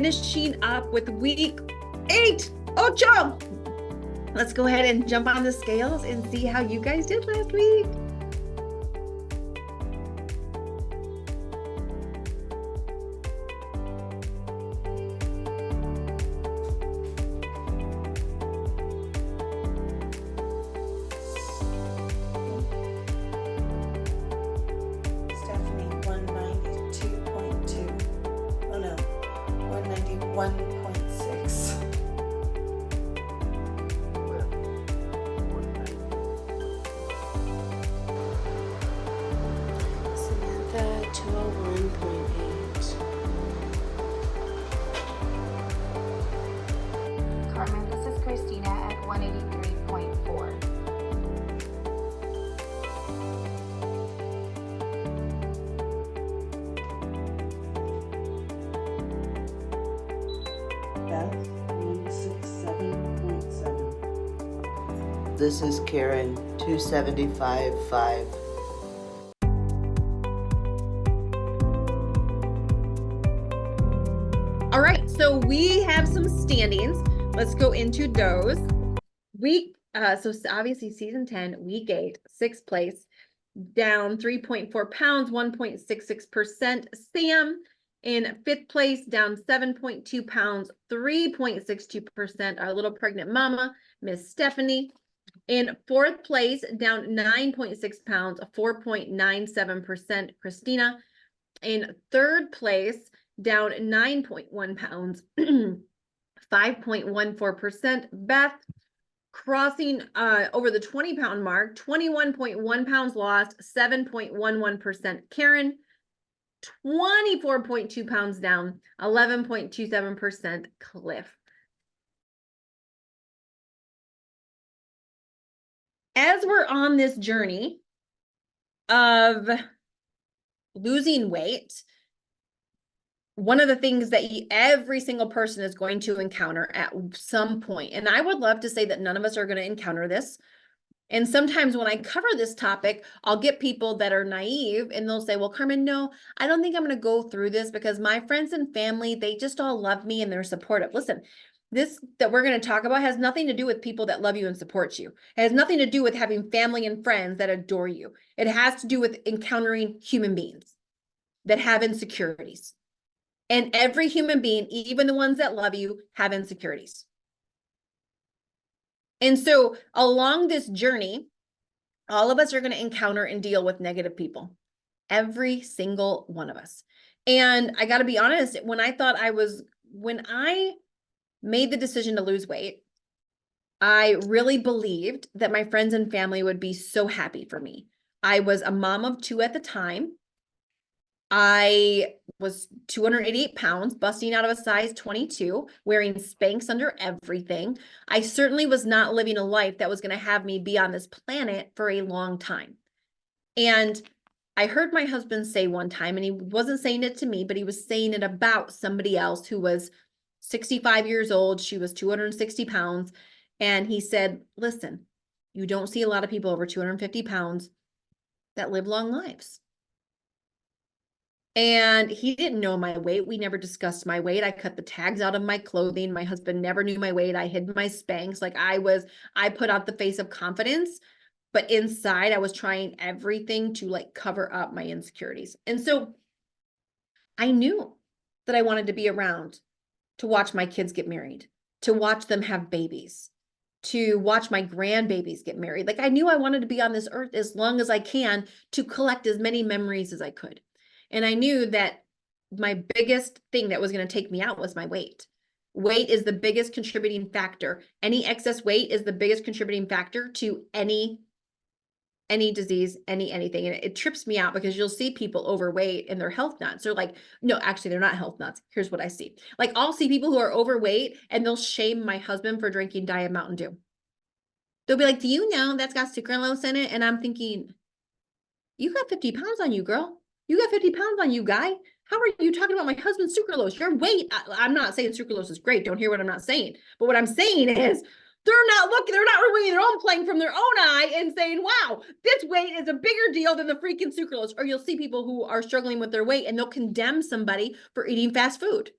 finishing up with week 8. Ocho! Let's go ahead and jump on the scales and see how you guys did last week. Stephanie, 192.2. Oh no, 191.6. Samantha, 201.8. Carmen, this is Christina at 183.4. Beth, 167.7. This is Karen, 275.5. All right, so we have some standings. Let's go into those. So obviously season 10, week 8, 6th place, down 3.4 pounds, 1.66%. Sam in 5th place, down 7.2 pounds, 3.62%. Our little pregnant mama, Miss Stephanie. In 4th place, down 9.6 pounds, 4.97%. Christina. In 3rd place, down 9.1 pounds, 5.14%. Beth crossing over the 20-pound mark, 21.1 pounds lost, 7.11%. Karen, 24.2 pounds down, 11.27%. Cliff. As we're on this journey of losing weight, one of the things that every single person is going to encounter at some point, and I would love to say that none of us are going to encounter this. And sometimes when I cover this topic, I'll get people that are naive and they'll say, well, Carmen, no, I don't think I'm going to go through this because my friends and family, they just all love me and they're supportive. Listen, this that we're going to talk about has nothing to do with people that love you and support you. It has nothing to do with having family and friends that adore you. It has to do with encountering human beings that have insecurities. And every human being, even the ones that love you, have insecurities. And so along this journey, all of us are going to encounter and deal with negative people. Every single one of us. And I got to be honest, when I made the decision to lose weight, I really believed that my friends and family would be so happy for me. I was a mom of 2 at the time. I was 288 pounds, busting out of a size 22, wearing Spanx under everything. I certainly was not living a life that was going to have me be on this planet for a long time. And I heard my husband say one time, and he wasn't saying it to me, but he was saying it about somebody else who was 65 years old. She was 260 pounds. And he said, listen, you don't see a lot of people over 250 pounds that live long lives. And he didn't know my weight. We never discussed my weight. I cut the tags out of my clothing. My husband never knew my weight. I hid my Spanx. I put out the face of confidence, but inside I was trying everything to cover up my insecurities. And so I knew that I wanted to be around to watch my kids get married, to watch them have babies, to watch my grandbabies get married. I knew I wanted to be on this earth as long as I can to collect as many memories as I could. And I knew that my biggest thing that was going to take me out was my weight. Weight is the biggest contributing factor. Any excess weight is the biggest contributing factor to any disease, anything. And it trips me out because you'll see people overweight and they're health nuts. They're like, no, actually they're not health nuts. Here's what I see. I'll see people who are overweight and they'll shame my husband for drinking Diet Mountain Dew. They'll be like, do you know that's got sucralose in it? And I'm thinking, you got 50 pounds on you, girl. You got 50 pounds on you, guy. How are you talking about my husband's sucralose? Your weight. I'm not saying sucralose is great. Don't hear what I'm not saying. But what I'm saying is they're not removing their own plank from their own eye and saying, wow, this weight is a bigger deal than the freaking sucralose. Or you'll see people who are struggling with their weight and they'll condemn somebody for eating fast food.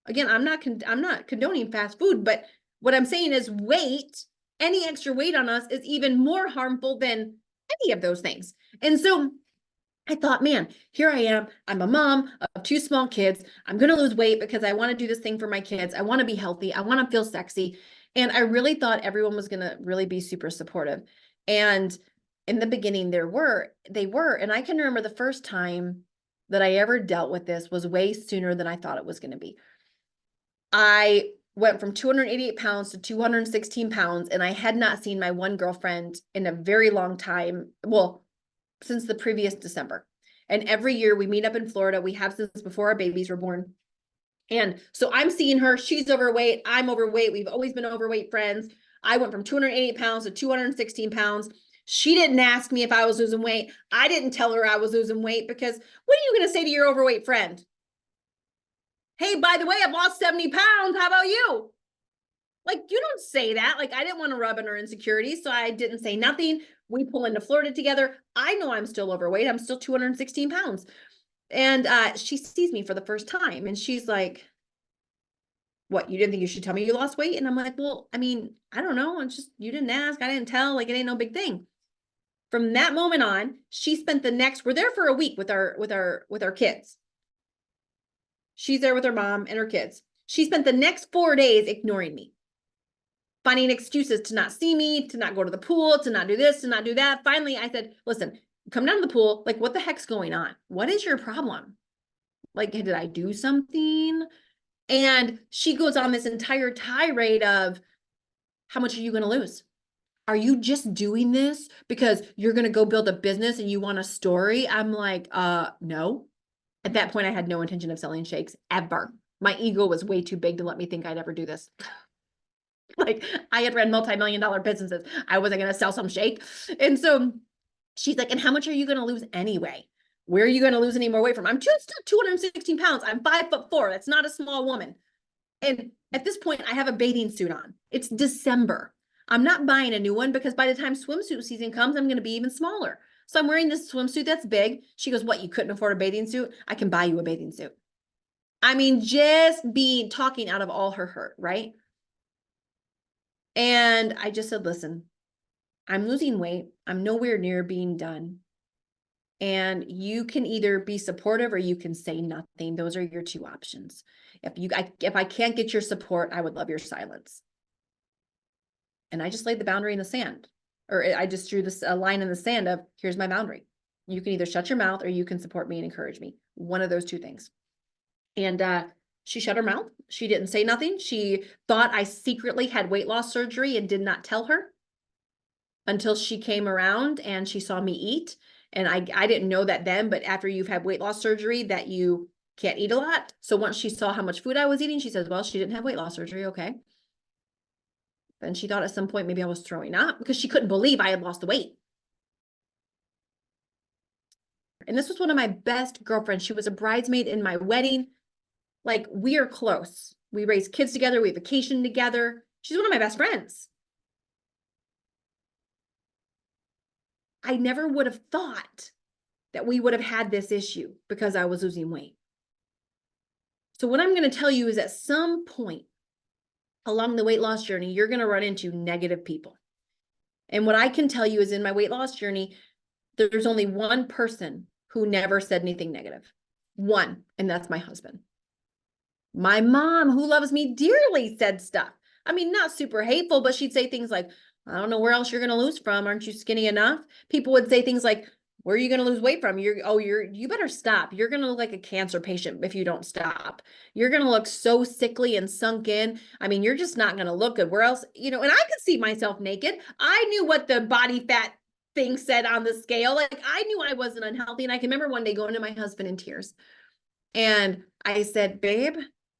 Again, I'm not condoning fast food, but what I'm saying is weight, any extra weight on us is even more harmful than any of those things. And so I thought, man, here I am. I'm a mom of 2 small kids. I'm going to lose weight because I want to do this thing for my kids. I want to be healthy. I want to feel sexy. And I really thought everyone was going to really be super supportive. And in the beginning, they were. And I can remember the first time that I ever dealt with this was way sooner than I thought it was going to be. I went from 288 pounds to 216 pounds, and I had not seen my one girlfriend in a very long time. Well, since the previous December. And every year we meet up in Florida. We have since before our babies were born. And so I'm seeing her, she's overweight, I'm overweight. We've always been overweight friends. I went from 288 pounds to 216 pounds. She didn't ask me if I was losing weight. I didn't tell her I was losing weight because what are you going to say to your overweight friend? Hey, by the way, I've lost 70 pounds. How about you? Like, you don't say that. Like, I didn't want to rub in her insecurities, so I didn't say nothing. We pull into Florida together. I know I'm still overweight. I'm still 216 pounds. And she sees me for the first time, and she's like, what, you didn't think you should tell me you lost weight? And I'm like, well, I mean, I don't know. It's just, you didn't ask. I didn't tell. Like, it ain't no big thing. From that moment on, she spent the next, we're there for a week with our kids. She's there with her mom and her kids. She spent the next 4 days ignoring me, finding excuses to not see me, to not go to the pool, to not do this, to not do that. Finally, I said, listen, come down to the pool. Like, what the heck's going on? What is your problem? Like, did I do something? And she goes on this entire tirade of, how much are you going to lose? Are you just doing this because you're going to go build a business and you want a story? I'm like, no. At that point, I had no intention of selling shakes ever. My ego was way too big to let me think I'd ever do this. Like, I had ran multi-million-dollar businesses. I wasn't going to sell some shake. And so she's like, and how much are you going to lose anyway? Where are you going to lose any more weight from? I'm still 216 pounds. I'm 5'4". That's not a small woman. And at this point, I have a bathing suit on. It's December. I'm not buying a new one because by the time swimsuit season comes, I'm going to be even smaller. So I'm wearing this swimsuit that's big. She goes, what, you couldn't afford a bathing suit? I can buy you a bathing suit. I mean, just talking out of all her hurt, right? And I just said, listen, I'm losing weight. I'm nowhere near being done. And you can either be supportive or you can say nothing. Those are your 2 options. If I can't get your support, I would love your silence. And I just laid the boundary in the sand, or I just drew this a line in the sand of, here's my boundary. You can either shut your mouth or you can support me and encourage me. One of those 2 things. And she shut her mouth. She didn't say nothing. She thought I secretly had weight loss surgery and did not tell her until she came around and she saw me eat. And I didn't know that then, but after you've had weight loss surgery that you can't eat a lot. So once she saw how much food I was eating, she says, well, she didn't have weight loss surgery. Okay. Then she thought at some point maybe I was throwing up because she couldn't believe I had lost the weight. And this was one of my best girlfriends. She was a bridesmaid in my wedding. Like, we are close. We raised kids together. We vacationed together. She's one of my best friends. I never would have thought that we would have had this issue because I was losing weight. So what I'm going to tell you is at some point along the weight loss journey, you're going to run into negative people. And what I can tell you is in my weight loss journey, there's only one person who never said anything negative. One, and that's my husband. My mom, who loves me dearly, said stuff. I mean, not super hateful, but she'd say things like, I don't know where else you're going to lose from. Aren't you skinny enough? People would say things like, where are you going to lose weight from? You better stop. You're going to look like a cancer patient if you don't stop. You're going to look so sickly and sunk in. I mean, you're just not going to look good. Where else, and I could see myself naked. I knew what the body fat thing said on the scale. Like, I knew I wasn't unhealthy. And I can remember one day going to my husband in tears. And I said, babe,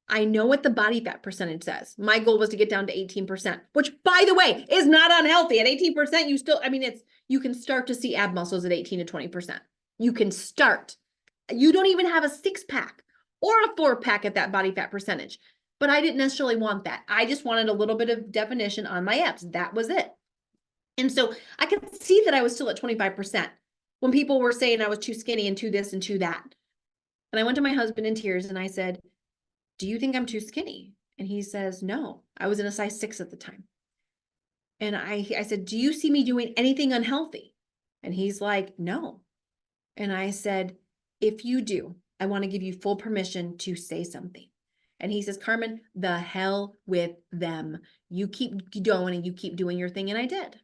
I know what the body fat percentage says. My goal was to get down to 18%, which, by the way, is not unhealthy. At 18%, you can start to see ab muscles at 18 to 20%. You can start. You don't even have a 6-pack or a 4-pack at that body fat percentage. But I didn't necessarily want that. I just wanted a little bit of definition on my abs. That was it. And so I could see that I was still at 25% when people were saying I was too skinny and too this and too that. And I went to my husband in tears and I said, do you think I'm too skinny? And he says, no, I was in a size 6 at the time. And I said, do you see me doing anything unhealthy? And he's like, no. And I said, if you do, I want to give you full permission to say something. And he says, Carmen, the hell with them. You keep going and you keep doing your thing. And I did.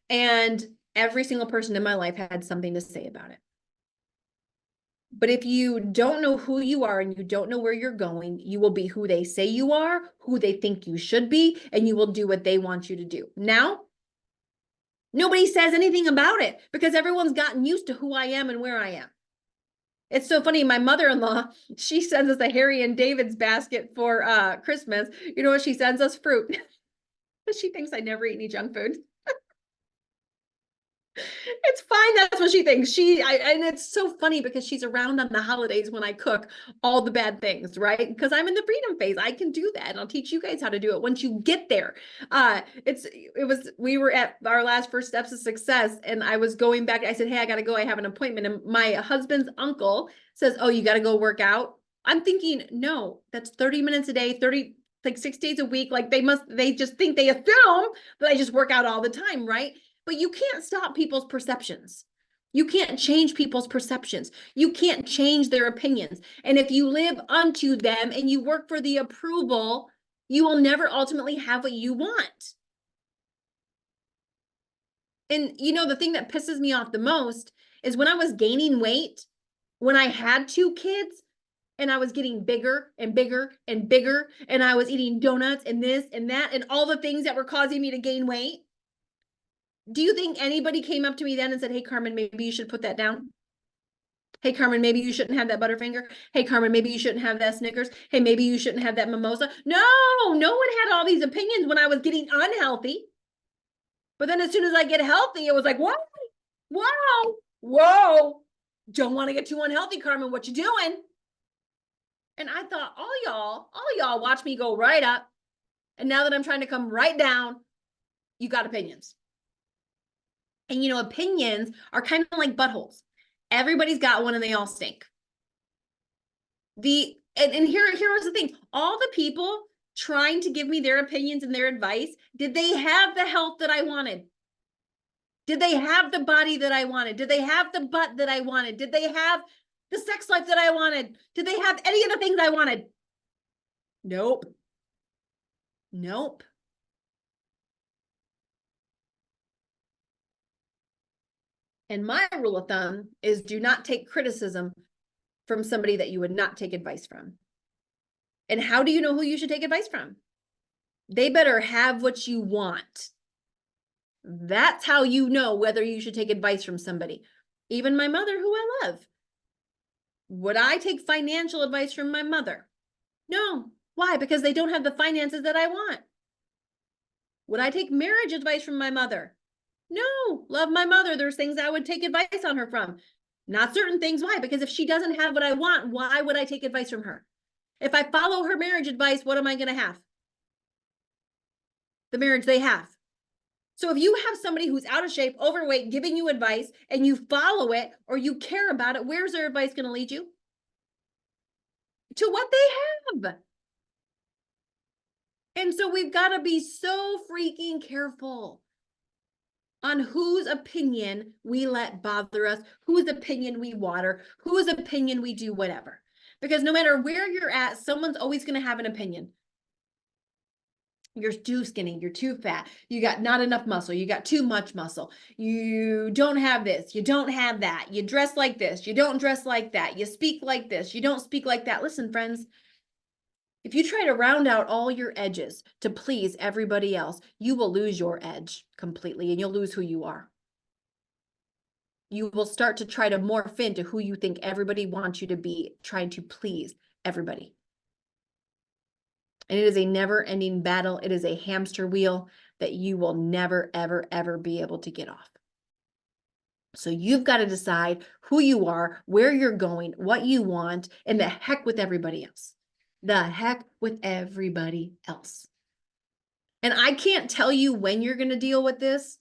And every single person in my life had something to say about it. But if you don't know who you are and you don't know where you're going, you will be who they say you are, who they think you should be, and you will do what they want you to do. Now, nobody says anything about it because everyone's gotten used to who I am and where I am. It's so funny. My mother-in-law, she sends us a Harry and David's basket for Christmas. You know what? She sends us fruit. She thinks I never eat any junk food. It's fine. That's what she thinks. And it's so funny because she's around on the holidays when I cook all the bad things, right? Because I'm in the freedom phase. I can do that. And I'll teach you guys how to do it once you get there. We were at our last First Steps of Success and I was going back. I said, hey, I got to go. I have an appointment. And my husband's uncle says, oh, you got to go work out. I'm thinking, no, that's 30 minutes a day, 6 days a week. Like they just think they assume that I just work out all the time, right? But you can't stop people's perceptions. You can't change people's perceptions. You can't change their opinions. And if you live unto them and you work for the approval, you will never ultimately have what you want. And the thing that pisses me off the most is when I was gaining weight, when I had 2 kids and I was getting bigger and bigger and bigger, and I was eating donuts and this and that and all the things that were causing me to gain weight. Do you think anybody came up to me then and said, hey, Carmen, maybe you should put that down? Hey, Carmen, maybe you shouldn't have that Butterfinger. Hey, Carmen, maybe you shouldn't have that Snickers. Hey, maybe you shouldn't have that mimosa. No one had all these opinions when I was getting unhealthy. But then as soon as I get healthy, it was like, whoa. Don't want to get too unhealthy, Carmen. What you doing? And I thought, all y'all watch me go right up. And now that I'm trying to come right down, you got opinions. And opinions are kind of like buttholes. Everybody's got one and they all stink. Here was the thing. All the people trying to give me their opinions and their advice, did they have the health that I wanted? Did they have the body that I wanted? Did they have the butt that I wanted? Did they have the sex life that I wanted? Did they have any of the things I wanted? Nope. And my rule of thumb is do not take criticism from somebody that you would not take advice from. And how do you know who you should take advice from? They better have what you want. That's how you know whether you should take advice from somebody. Even my mother, who I love. Would I take financial advice from my mother? No. Why? Because they don't have the finances that I want. Would I take marriage advice from my mother? No, love my mother. There's things I would take advice on her from. Not certain things. Why? Because if she doesn't have what I want, why would I take advice from her? If I follow her marriage advice, what am I going to have? The marriage they have. So if you have somebody who's out of shape, overweight, giving you advice, and you follow it or you care about it, where's their advice going to lead you? To what they have. And so we've got to be so freaking careful on whose opinion we let bother us, whose opinion we water, whose opinion we do whatever. Because no matter where you're at, someone's always going to have an opinion. You're too skinny, you're too fat, you got not enough muscle, you got too much muscle, you don't have this, you don't have that, you dress like this, you don't dress like that, you speak like this, you don't speak like that. Listen, friends, if you try to round out all your edges to please everybody else, you will lose your edge completely and you'll lose who you are. You will start to try to morph into who you think everybody wants you to be, trying to please everybody. And it is a never-ending battle. It is a hamster wheel that you will never, ever, ever be able to get off. So you've got to decide who you are, where you're going, what you want, and the heck with everybody else. The heck with everybody else. And I can't tell you when you're going to deal with this.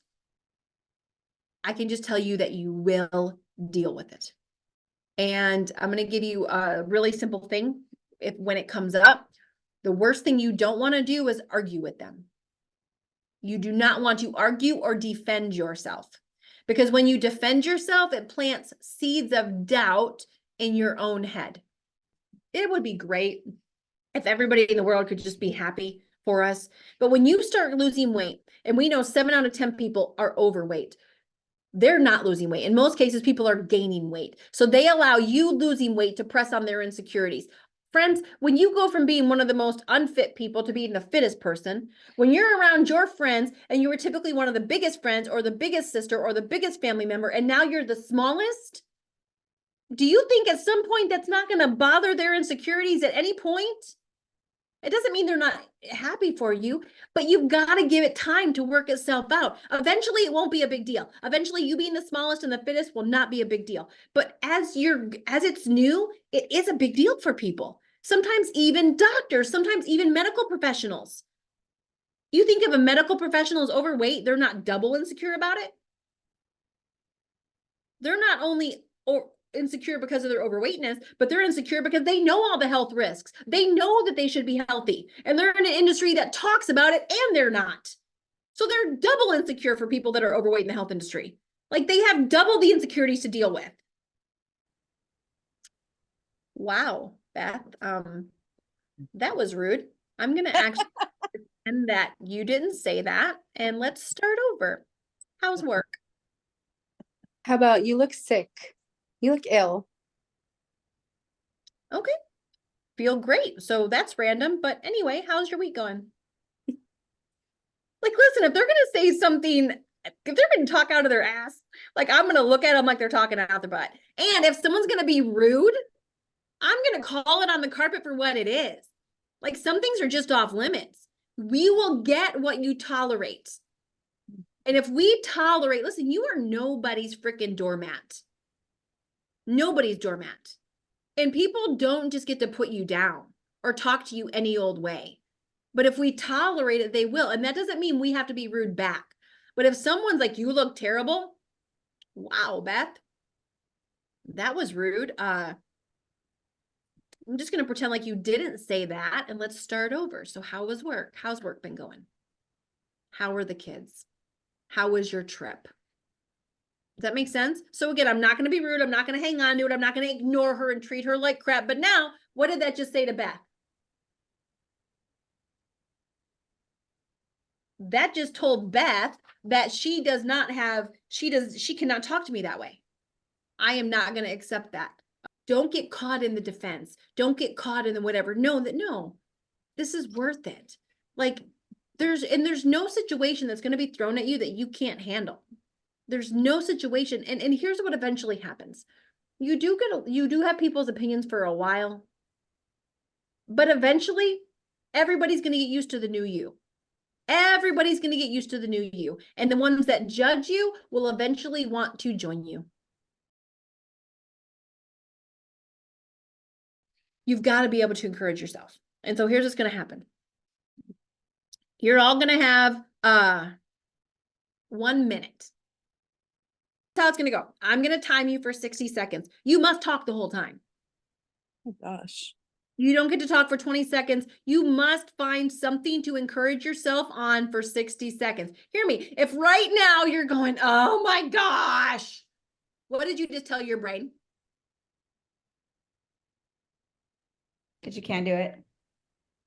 I can just tell you that you will deal with it. And I'm going to give you a really simple thing. when it comes up, the worst thing you don't want to do is argue with them. You do not want to argue or defend yourself, because when you defend yourself, it plants seeds of doubt in your own head. It would be great if everybody in the world could just be happy for us. But when you start losing weight, and we know 7 out of 10 people are overweight, they're not losing weight. In most cases, people are gaining weight. So they allow you losing weight to press on their insecurities. Friends, when you go from being one of the most unfit people to being the fittest person, when you're around your friends and you were typically one of the biggest friends or the biggest sister or the biggest family member, and now you're the smallest, do you think at some point that's not going to bother their insecurities at any point? It doesn't mean they're not happy for you, but you've got to give it time to work itself out. Eventually, it won't be a big deal. Eventually, you being the smallest and the fittest will not be a big deal. But as it's new, it is a big deal for people. Sometimes even doctors, sometimes even medical professionals. You think if a medical professional is overweight, they're not double insecure about it? They're not only insecure because of their overweightness, but they're insecure because they know all the health risks. They know that they should be healthy, and they're in an industry that talks about it, and they're not. So they're double insecure for people that are overweight in the health industry. Like, they have double the insecurities to deal with. Wow, Beth, that was rude. I'm gonna actually pretend that you didn't say that, and let's start over. How's work? How about you look sick? You look ill. Okay. Feel great. So that's random. But anyway, how's your week going? Like, listen, if they're going to say something, if they're going to talk out of their ass, like, I'm going to look at them like they're talking out their butt. And if someone's going to be rude, I'm going to call it on the carpet for what it is. Like, some things are just off limits. We will get what you tolerate. And if we tolerate, listen, you are nobody's freaking doormat. Nobody's doormat. And people don't just get to put you down or talk to you any old way. But if we tolerate it, they will. And that doesn't mean we have to be rude back. But if someone's like, you look terrible. Wow, Beth, that was rude. I'm just going to pretend like you didn't say that, and let's start over. So how was work? How's work been going? How are the kids? How was your trip? Does that make sense? So again, I'm not going to be rude. I'm not going to hang on to it. I'm not going to ignore her and treat her like crap. But now, what did that just say to Beth? That just told Beth that she cannot talk to me that way. I am not going to accept that. Don't get caught in the defense. Don't get caught in the whatever. No, this is worth it. Like, there's no situation that's going to be thrown at you that you can't handle. There's no situation. And here's what eventually happens. You do have people's opinions for a while, but eventually everybody's going to get used to the new you. Everybody's going to get used to the new you. And the ones that judge you will eventually want to join you. You've got to be able to encourage yourself. And so here's what's going to happen. You're all going to have 1 minute. That's how it's going to go. I'm going to time you for 60 seconds. You must talk the whole time. Oh gosh. You don't get to talk for 20 seconds. You must find something to encourage yourself on for 60 seconds. Hear me. If right now you're going, oh my gosh, what did you just tell your brain? That you can't do it.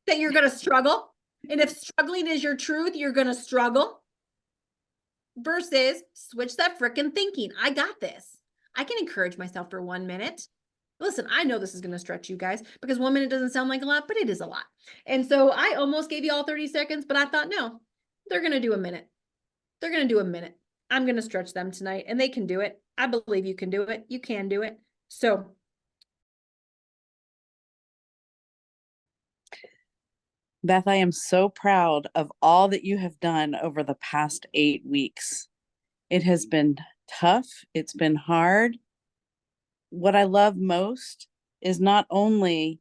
That you're going to struggle. And if struggling is your truth, you're going to struggle. Versus switch that frickin' thinking. I got this. I can encourage myself for 1 minute. Listen, I know this is going to stretch you guys because 1 minute doesn't sound like a lot, but it is a lot. And so I almost gave you all 30 seconds, but I thought, no, they're going to do a minute. They're going to do a minute. I'm going to stretch them tonight, and they can do it. I believe you can do it. You can do it. So Beth, I am so proud of all that you have done over the past 8 weeks. It has been tough. It's been hard. What I love most is not only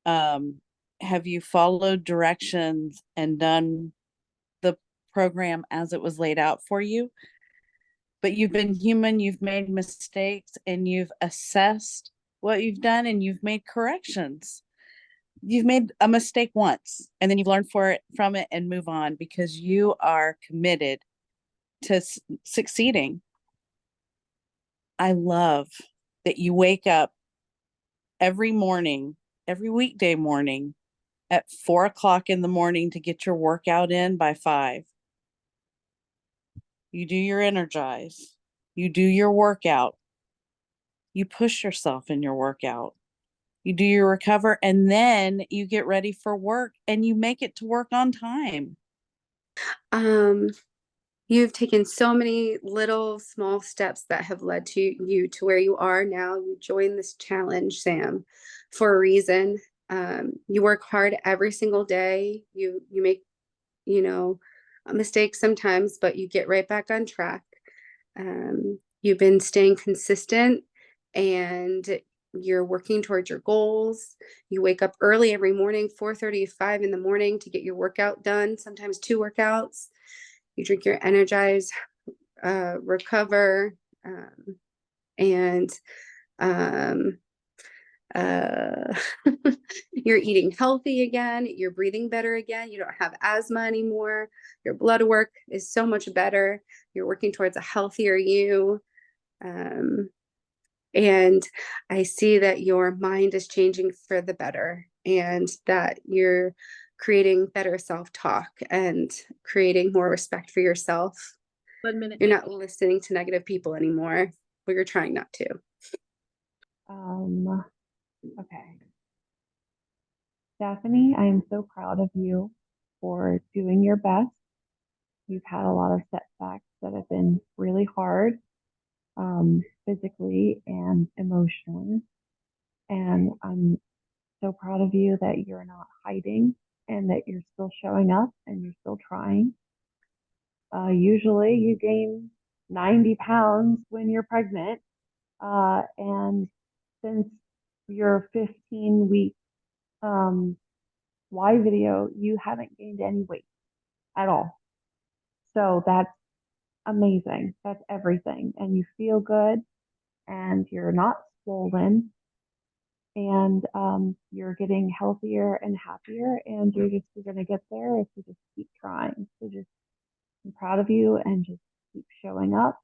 have you followed directions and done the program as it was laid out for you, but you've been human, you've made mistakes, and you've assessed what you've done and you've made corrections. you've made a mistake once and then you've learned from it and move on because you are committed to succeeding. I love that you wake up every morning, every weekday morning at 4 o'clock in the morning to get your workout in by 5. You do your energize, you do your workout, you push yourself in your workout, you do your recover, and then you get ready for work and you make it to work on time. You've taken so many little small steps that have led to you to where you are now. You joined this challenge, Sam, for a reason. You work hard every single day. You make, you know, mistakes sometimes, but you get right back on track. You've been staying consistent and you're working towards your goals. You wake up early every morning, 4:30 to 5 in the morning to get your workout done, sometimes 2 workouts. You drink your Energize, recover, and you're eating healthy again. You're breathing better again. You don't have asthma anymore. Your blood work is so much better. You're working towards a healthier you. And I see that your mind is changing for the better and that you're creating better self-talk and creating more respect for yourself. 1 minute. You're not listening to negative people anymore, but you're trying not to. Okay. Stephanie, I am so proud of you for doing your best. You've had a lot of setbacks that have been really hard, physically and emotionally. And I'm so proud of you that you're not hiding and that you're still showing up and you're still trying. Usually you gain 90 pounds when you're pregnant. And since your 15-week Y video, you haven't gained any weight at all. So that's amazing. That's everything. And you feel good and you're not swollen and you're getting healthier and happier and you're going to get there if you just keep trying. So just, I'm proud of you and just keep showing up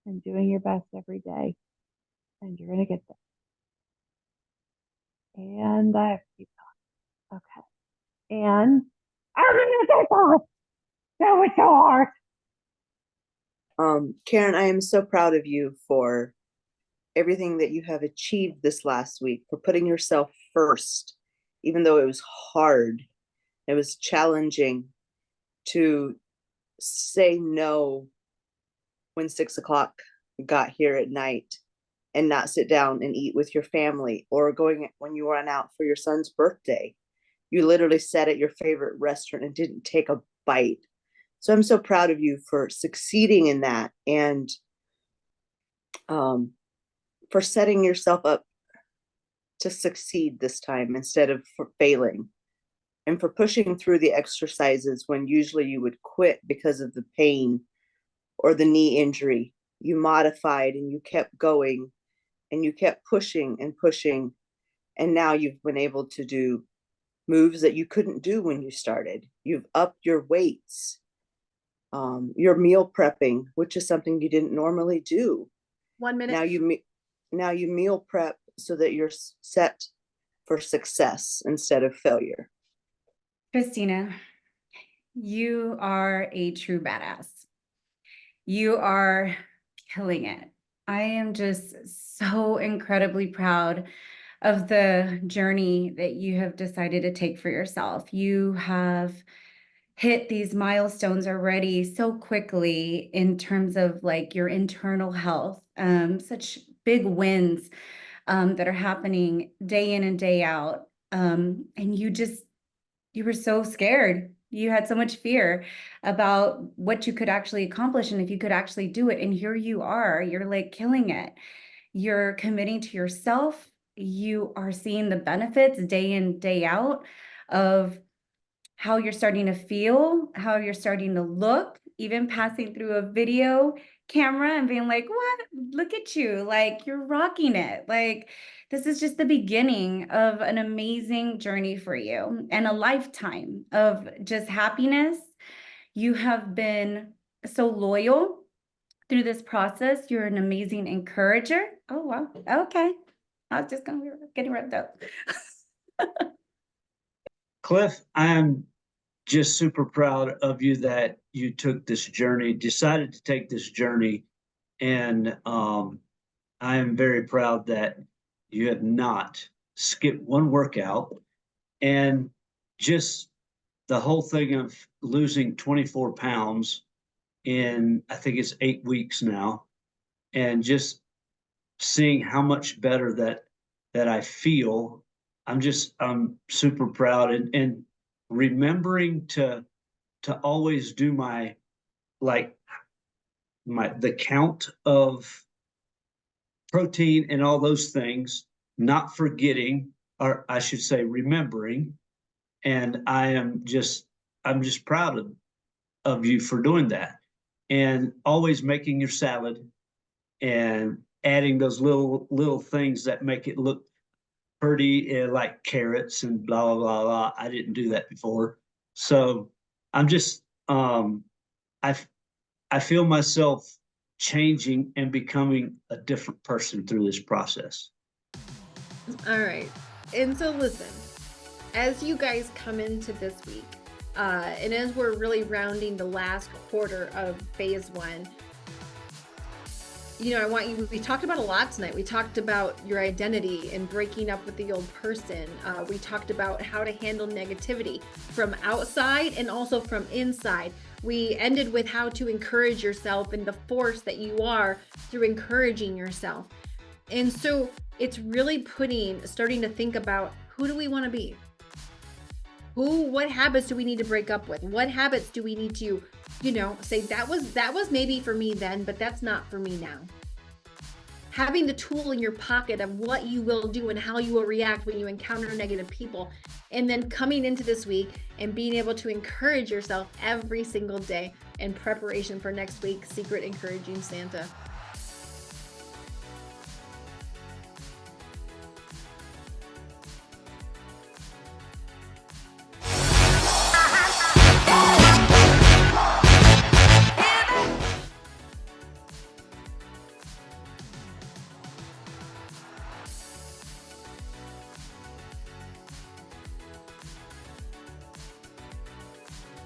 and doing your best every day and you're going to get there. And I have to keep going. Okay. And I'm going to get there. That was so hard. Karen, I am so proud of you for everything that you have achieved this last week, for putting yourself first, even though it was hard. It was challenging to say no when 6 o'clock got here at night and not sit down and eat with your family, or going when you went out for your son's birthday. You literally sat at your favorite restaurant and didn't take a bite. So I'm so proud of you for succeeding in that and for setting yourself up to succeed this time instead of for failing, and for pushing through the exercises when usually you would quit because of the pain or the knee injury. You modified and you kept going and you kept pushing and pushing. And now you've been able to do moves that you couldn't do when you started. You've upped your weights. You're meal prepping, which is something you didn't normally do. 1 minute. Now you meal prep so that you're set for success instead of failure. Christina, you are a true badass. You are killing it. I am just so incredibly proud of the journey that you have decided to take for yourself. You have hit these milestones already so quickly in terms of like your internal health, such big wins that are happening day in and day out. And you were so scared. You had so much fear about what you could actually accomplish and if you could actually do it. And here you are, you're like killing it. You're committing to yourself. You are seeing the benefits day in, day out of how you're starting to feel, how you're starting to look, even passing through a video. camera and being like, what? Look at you. Like, you're rocking it. Like, this is just the beginning of an amazing journey for you and a lifetime of just happiness. You have been so loyal through this process. You're an amazing encourager. Oh, wow. Okay. I was just going to be getting wrapped up. Cliff, I'm just super proud of you that you took this journey, decided to take this journey. And I am very proud that you have not skipped one workout. And just the whole thing of losing 24 pounds in, I think it's 8 weeks now, and just seeing how much better that I feel. I'm super proud, and remembering to always do the count of protein and all those things, not forgetting, or I should say remembering. And I'm just proud of you for doing that, and always making your salad and adding those little things that make it look pretty, like carrots and blah, blah, blah, blah. I didn't do that before. So I'm just, I feel myself changing and becoming a different person through this process. All right. And so listen, as you guys come into this week, and as we're really rounding the last quarter of phase 1, I want you, we talked about a lot tonight. We talked about your identity and breaking up with the old person. We talked about how to handle negativity from outside and also from inside. We ended with how to encourage yourself and the force that you are through encouraging yourself. And so it's really starting to think about, who do we want to be? What habits do we need to break up with? What habits do we need to, say that was maybe for me then, but that's not for me now. Having the tool in your pocket of what you will do and how you will react when you encounter negative people. And then coming into this week and being able to encourage yourself every single day in preparation for next week's Secret Encouraging Santa.